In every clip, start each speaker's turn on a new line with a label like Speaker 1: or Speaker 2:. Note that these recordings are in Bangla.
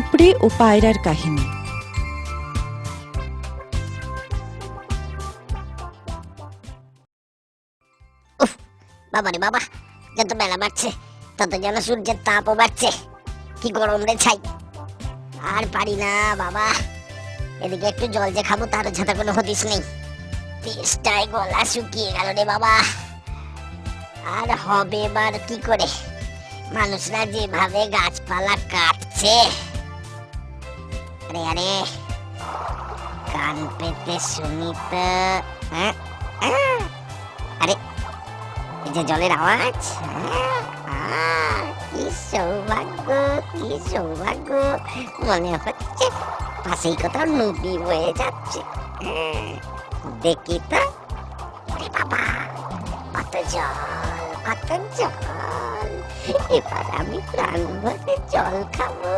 Speaker 1: পিঁপড়ে ও পায়রার কাহিনী।
Speaker 2: উফ, বাবারে বাবা, যত বেলা বাড়ছে তত যেন সূর্যের তাপও বাড়ছে। কি গরম রে ছাই, আর পারি না বাবা। এদিকে একটু জল যে খাবো তারও ছাতা কোনো হদিস নেই। তেষ্টায় গলা শুকিয়ে গেল রে বাবা। আর হবে এবার কি করে? মানুষরা যেভাবে গাছপালা কাটছে, আরে আরে কান পেতে শুনি তো। হ্যাঁ, আরে এই যে জলের আওয়াজ, কি সৌভাগ্য, কি সৌভাগ্য। মনে হচ্ছে পাশেই কোথাও নদী বয়ে যাচ্ছে। দেখি তো, ওরে বাবা, কত জল, কত জল। এবার আমি প্রাণ ভরে জল খাবো।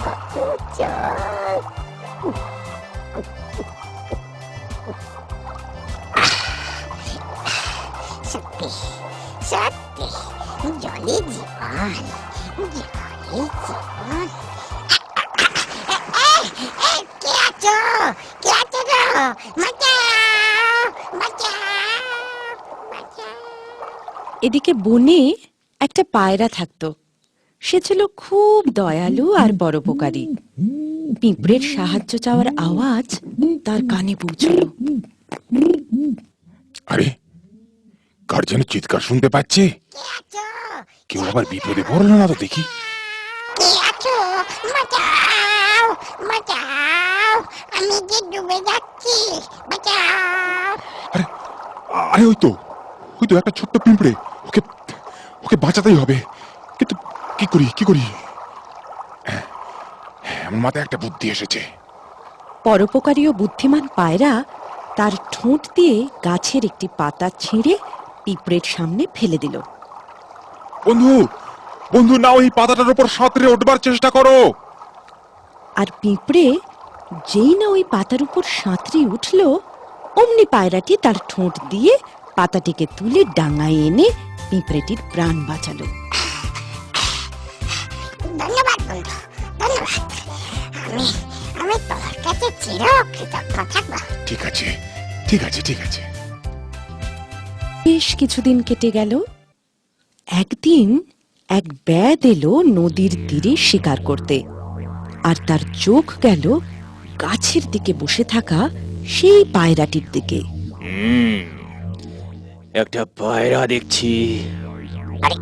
Speaker 2: কত জল। সত্যি সত্যি জলে জীবন, জলে জীবন। কে আছো, কে আছো গো? বাঁচাও, বাঁচাও, বাঁচাও।
Speaker 1: এদিকে বনে একটা পায়রা থাকতো। সে ছিল খুব দয়ালু আর পরোপকারী। পিঁপড়ের সাহায্য চাওয়ার আওয়াজ তার কানে পৌঁছল।
Speaker 3: আরে, কার যেন চিৎকার শুনতে পাচ্ছে।
Speaker 2: কে আছো?
Speaker 3: কেউ আবার বিপদে পড়লো না তো দেখি।
Speaker 2: কে আছো? বাঁচাও, বাঁচাও, আমি যে ডুবে যাচ্ছি, বাঁচাও।
Speaker 3: আরে আরে ওই তো একটা ছোট্ট পিঁপড়ে। ওকে ওকে বাঁচাতেই হবে। কিন্তু কি করি কি করি? আমার মাথায় একটা বুদ্ধি এসেছে।
Speaker 1: পরোপকারী ও বুদ্ধিমান পায়রা তার ঠোঁট দিয়ে গাছের একটি পাতা ছিঁড়ে পিঁপড়ের সামনে ফেলে দিল।
Speaker 3: বন্ধু, বন্ধু, নাও এই পাতাটার উপর সাঁতরে উঠবার চেষ্টা করো।
Speaker 1: আর পিঁপড়ে যেই না ওই পাতার উপর সাঁতরে উঠল, অমনি পায়রাটি তার ঠোঁট দিয়ে পাতাটিকে তুলে ডাঙায় এনে পিঁপড়েটির প্রাণ বাঁচালো।
Speaker 2: ধন্যবাদ বন্ধু, ধন্যবাদ। আমি আমি তোমার কাছে চিরকৃতজ্ঞ থাকবো।
Speaker 3: ঠিক আছে, ঠিক আছে, ঠিক আছে।
Speaker 1: বেশ কিছুদিন কেটে গেল। একদিন এক ব্যাদ এলো নদীর তীরে শিকার করতে, আর তার চোখ গেল গাছের দিকে বসে থাকা সেই পায়রাটির দিকে।
Speaker 4: একটা পায়রা দেখছি।
Speaker 2: আরে